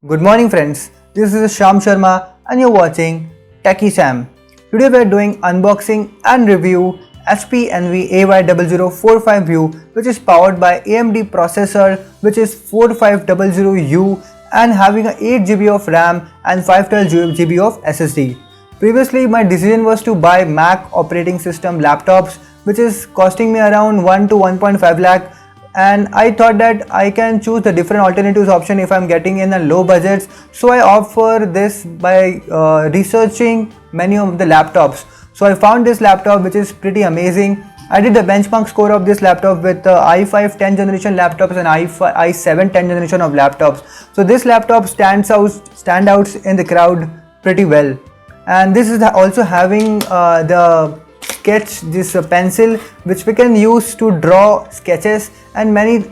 Good morning friends, this is Sham Sharma and you're watching Techie Sam. Today we are doing unboxing and review HP Envy AY0045U which is powered by AMD processor which is 4500U and having a 8GB of RAM and 512GB of SSD. Previously my decision was to buy Mac operating system laptops which is costing me around 1 to 1.5 lakh, and I thought that I can choose the different alternatives option if I'm getting in a low budgets. So I opt for this by researching many of the laptops. So I found this laptop which is pretty amazing. I did the benchmark score of this laptop with i5 10th generation laptops and i7 10th generation of laptops. So this laptop stands out in the crowd pretty well. And this is also having the sketch, this pencil which we can use to draw sketches and many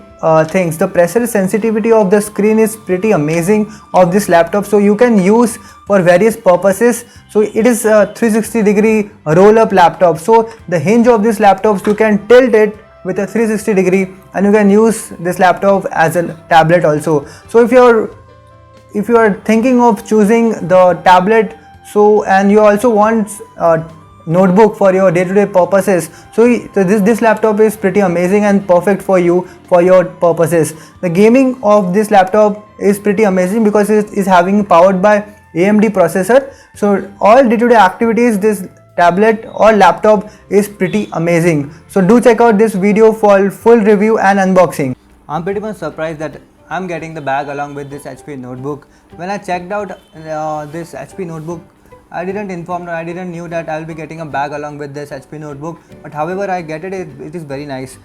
things. The pressure sensitivity of the screen is pretty amazing of this laptop, so you can use for various purposes. So it is a 360-degree roll-up laptop, so the hinge of this laptop you can tilt it with a 360 degree and you can use this laptop as a tablet also. So if you are thinking of choosing the tablet, so and you also want notebook for your day-to-day purposes, so this laptop is pretty amazing and perfect for you for your purposes. The gaming of this laptop is pretty amazing because it is having powered by AMD processor, so all day-to-day activities this tablet or laptop is pretty amazing. So do check out this video for full review and unboxing. I'm pretty much surprised that I'm getting the bag along with this HP notebook. When I checked out this HP notebook, I didn't knew that I'll be getting a bag along with this HP notebook, but however I get it is very nice.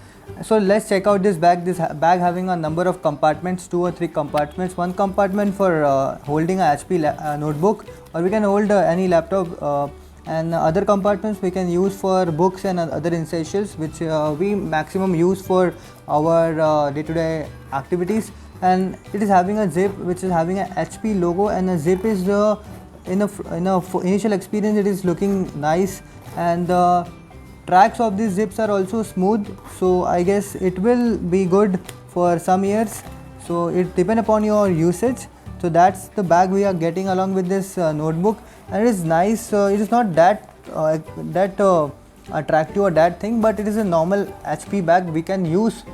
So let's check out this bag. This bag having a number of compartments, 2 or 3 compartments. One compartment for holding a HP notebook, or we can hold any laptop, and other compartments we can use for books and other essentials which we maximum use for our day-to-day activities. And it is having a zip which is having a HP logo, and the zip is in a initial experience it is looking nice, and the tracks of these zips are also smooth, so I guess it will be good for some years. So it depends upon your usage. So that's the bag we are getting along with this notebook, and it is nice. It is not that attractive or that thing, but it is a normal HP bag we can use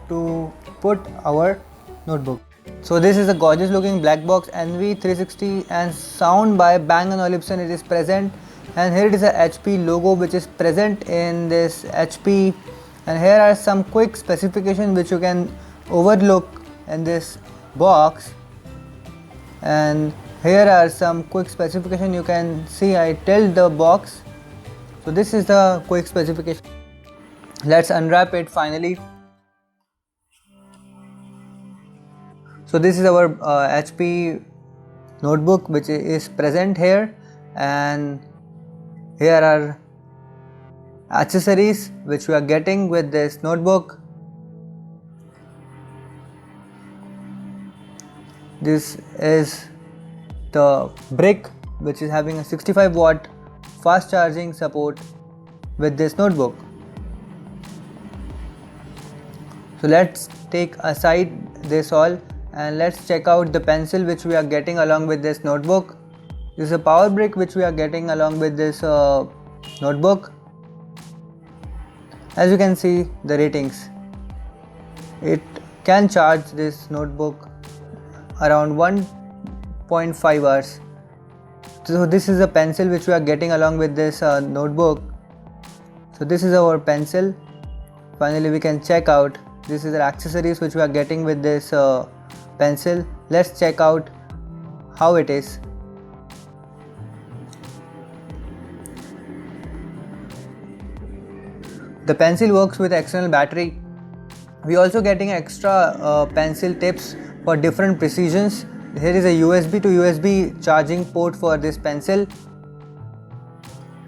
to put our notebook. So this is a gorgeous looking black box NV360 and sound by Bang & Olufsen it is present, and here it is a HP logo which is present in this HP, and here are some quick specifications which you can overlook in this box, and here are some quick specifications you can see. I tilt the box, so this is the quick specification. Let's unwrap it finally. So this is our HP notebook which is present here, and here are accessories which we are getting with this notebook. This is the brick which is having a 65-watt fast charging support with this notebook. So let's take aside this all and let's check out the pencil which we are getting along with this notebook. This is a power brick which we are getting along with this notebook. As you can see the ratings, it can charge this notebook around 1.5 hours. So this is a pencil which we are getting along with this notebook. So this is our pencil. Finally we can check out, this is the accessories which we are getting with this pencil. Let's check out how it is. The pencil works with external battery. We also getting extra pencil tips for different precisions. Here is a USB to USB charging port for this pencil.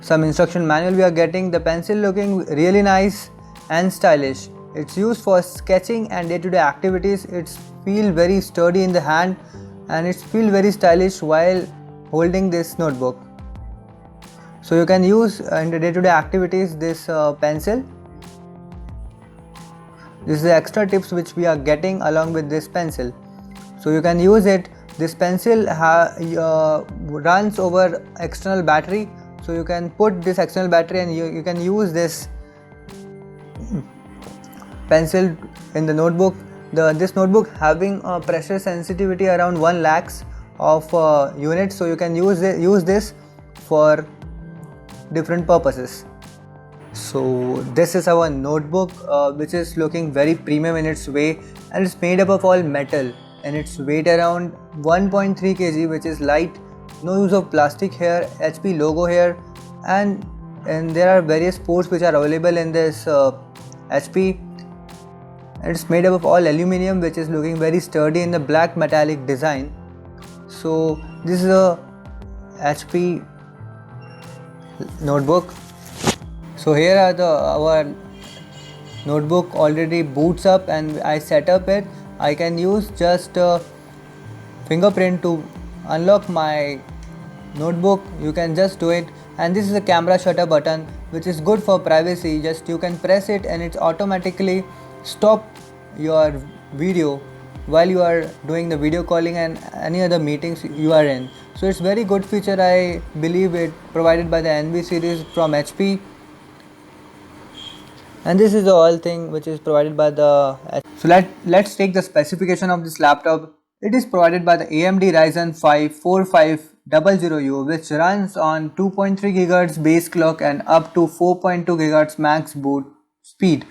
Some instruction manual we are getting. The pencil looking really nice and stylish. It's used for sketching and day-to-day activities. It's feel very sturdy in the hand and it's feel very stylish while holding this notebook. So you can use in the day-to-day activities this pencil. This is the extra tips which we are getting along with this pencil. So you can use it This pencil runs over external battery, so you can put this external battery and you can use this pencil in the notebook. This notebook having a pressure sensitivity around 1 lakhs of units, so you can use this for different purposes. So this is our notebook, which is looking very premium in its way, and it's made up of all metal, and its weight around 1.3 kg, which is light. No use of plastic here, HP logo here, and there are various ports which are available in this HP. And it's made up of all aluminum, which is looking very sturdy in the black metallic design. So this is a HP notebook. So here are our notebook already boots up, and I set up it. I can use just fingerprint to unlock my notebook. You can just do it, and this is a camera shutter button, which is good for privacy. Just you can press it and it's automatically stop your video while you are doing the video calling and any other meetings you are in. So it's very good feature. I believe it provided by the NV series from HP. And this is the all thing which is provided by the. So let's take the specification of this laptop. It is provided by the AMD Ryzen 5 4500U, which runs on 2.3 GHz base clock and up to 4.2 GHz max boot speed.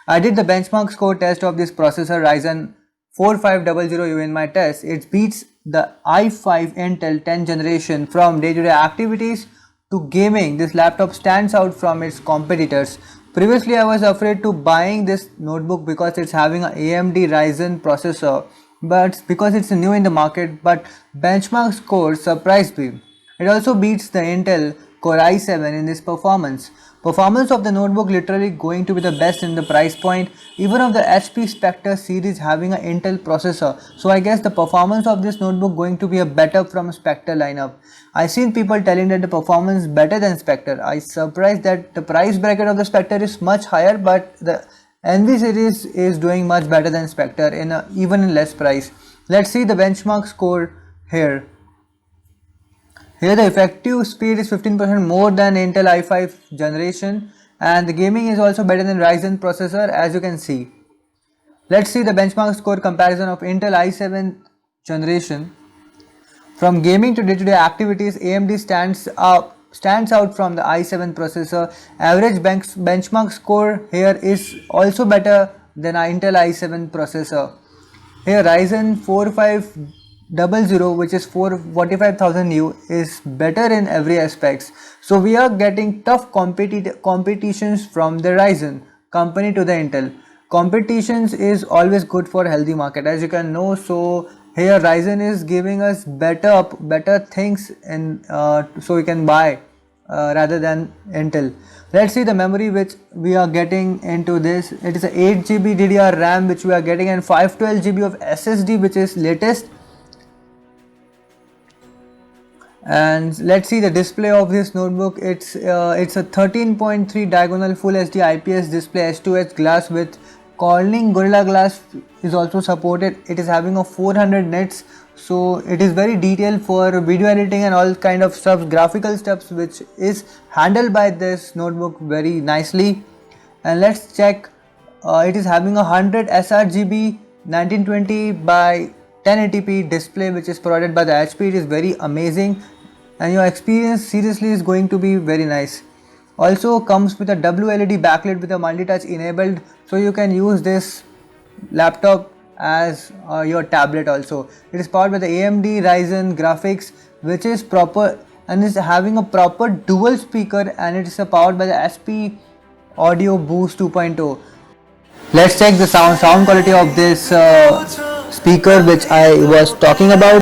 I did the benchmark score test of this processor Ryzen 4500U in my test. It beats the i5 Intel 10th generation. From day-to-day activities to gaming, this laptop stands out from its competitors. Previously, I was afraid to buying this notebook because it's having an AMD Ryzen processor, but because it's new in the market, but benchmark score surprised me. It also beats the Intel Core i7 in this performance. Performance of the notebook literally going to be the best in the price point, even of the HP Spectre series having an Intel processor. So I guess the performance of this notebook going to be a better from Spectre lineup. I seen people telling that the performance better than Spectre. I surprised that the price bracket of the Spectre is much higher, but the NV series is doing much better than Spectre in even in less price. Let's see the benchmark score here. Here the effective speed is 15% more than Intel i5 generation, and the gaming is also better than Ryzen processor, as you can see. Let's see the benchmark score comparison of Intel i7 generation. From gaming to day-to-day activities, AMD stands out from the i7 processor. Average benchmark score here is also better than Intel i7 processor. Here Ryzen 4500, which is 45,000U, is better in every aspects. So we are getting tough competitions from the Ryzen company to the Intel. Competitions is always good for healthy market, as you can know. So here Ryzen is giving us better things, and so we can buy rather than Intel. Let's see the memory which we are getting into this. It is a 8GB DDR RAM which we are getting, and 512GB of SSD, which is latest. And let's see the display of this notebook. It's a 13.3 diagonal Full HD IPS display, H2H glass with Corning Gorilla Glass is also supported. It is having a 400 nits, so it is very detailed for video editing and all kind of stuff, graphical stuff, which is handled by this notebook very nicely. And let's check. It is having a 100 sRGB 1920 by 1080p display, which is provided by the HP. It is very amazing, and your experience seriously is going to be very nice. Also comes with a WLED backlit with a multi-touch enabled, so you can use this laptop as your tablet also. It is powered by the AMD Ryzen graphics, which is proper and is having a proper dual speaker, and it is powered by the SP Audio Boost 2.0. Let's check the sound quality of this speaker which I was talking about.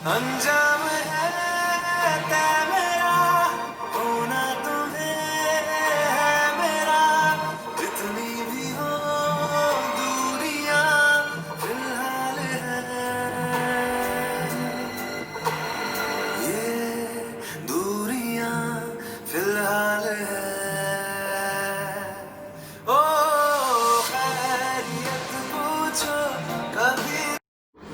अंजाम है तै मेरा होना तुम्हें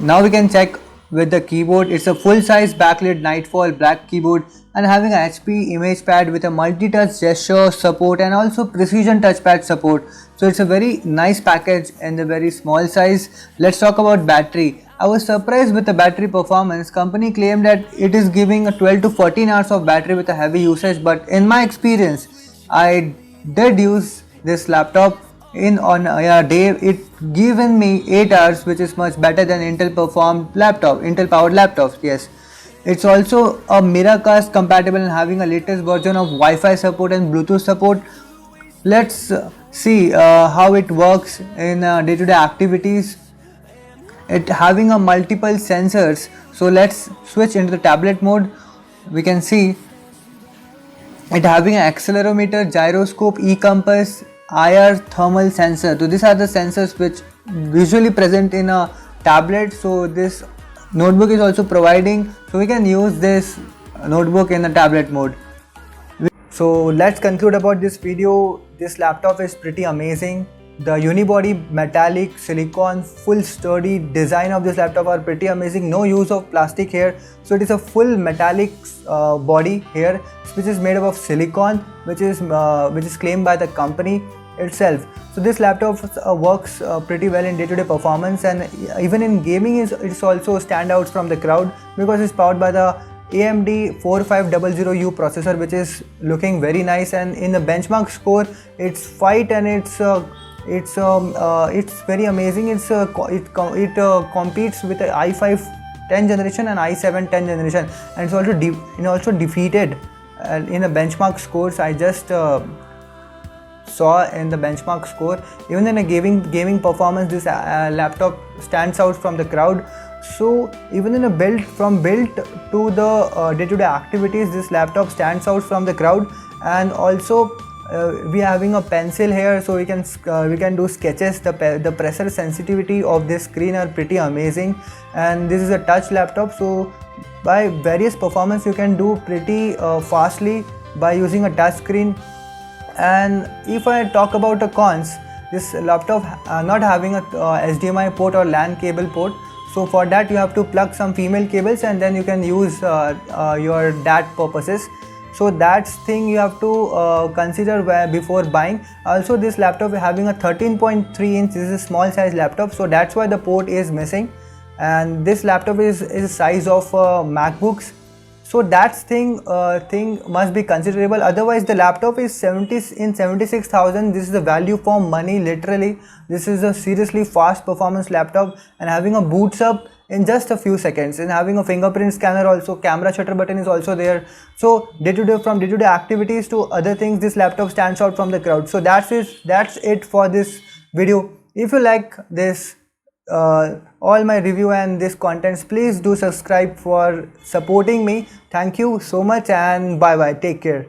Now we can check with the keyboard. It's a full-size backlit Nightfall black keyboard and having a HP image pad with a multi-touch gesture support and also precision touchpad support. So it's a very nice package and a very small size. Let's talk about battery. I was surprised with the battery performance. Company claimed that it is giving a 12 to 14 hours of battery with a heavy usage, but in my experience, I did use this laptop in on a day. It given me 8 hours, which is much better than Intel powered laptops. Yes, it's also a Miracast compatible and having a latest version of Wi-Fi support and Bluetooth support. Let's see how it works in day-to-day activities. It having a multiple sensors. So let's switch into the tablet mode. We can see it having an accelerometer, gyroscope, e-compass, IR thermal sensor. So these are the sensors which visually present in a tablet. So this notebook is also providing, so we can use this notebook in the tablet mode. So let's conclude about this video. This laptop is pretty amazing. The unibody metallic silicon full sturdy design of this laptop are pretty amazing. No use of plastic here. So it is a full metallic body here, which is made up of silicon, which is claimed by the company itself. So this laptop works pretty well in day-to-day performance, and even in gaming it's also stand out from the crowd because it's powered by the AMD 4500U processor, which is looking very nice. And in the benchmark score, it's fight and it's very amazing. It competes with the i5 10th generation and i7 10th generation, and it's also defeated in the benchmark scores. I just saw in the benchmark score. Even in a gaming performance, this laptop stands out from the crowd. So even in a build to the day-to-day activities, this laptop stands out from the crowd. And also we are having a pencil here, so we can do sketches. The pressure sensitivity of this screen are pretty amazing, and this is a touch laptop, so by various performance you can do pretty fastly by using a touch screen. And if I talk about the cons, this laptop not having a HDMI port or LAN cable port. So for that you have to plug some female cables and then you can use your DAT purposes. So that's thing you have to consider before buying. Also this laptop having a 13.3 inch, this is a small size laptop, so that's why the port is missing. And this laptop is size of MacBooks. So that's thing must be considerable. Otherwise the laptop is 76,000. This is the value for money, literally. This is a seriously fast performance laptop, and having a boots up in just a few seconds, and having a fingerprint scanner, also camera shutter button is also there. So from day-to-day activities to other things, this laptop stands out from the crowd. So that's it for this video. If you like this all my review and this contents, please do subscribe for supporting me. Thank you so much, and bye bye, take care.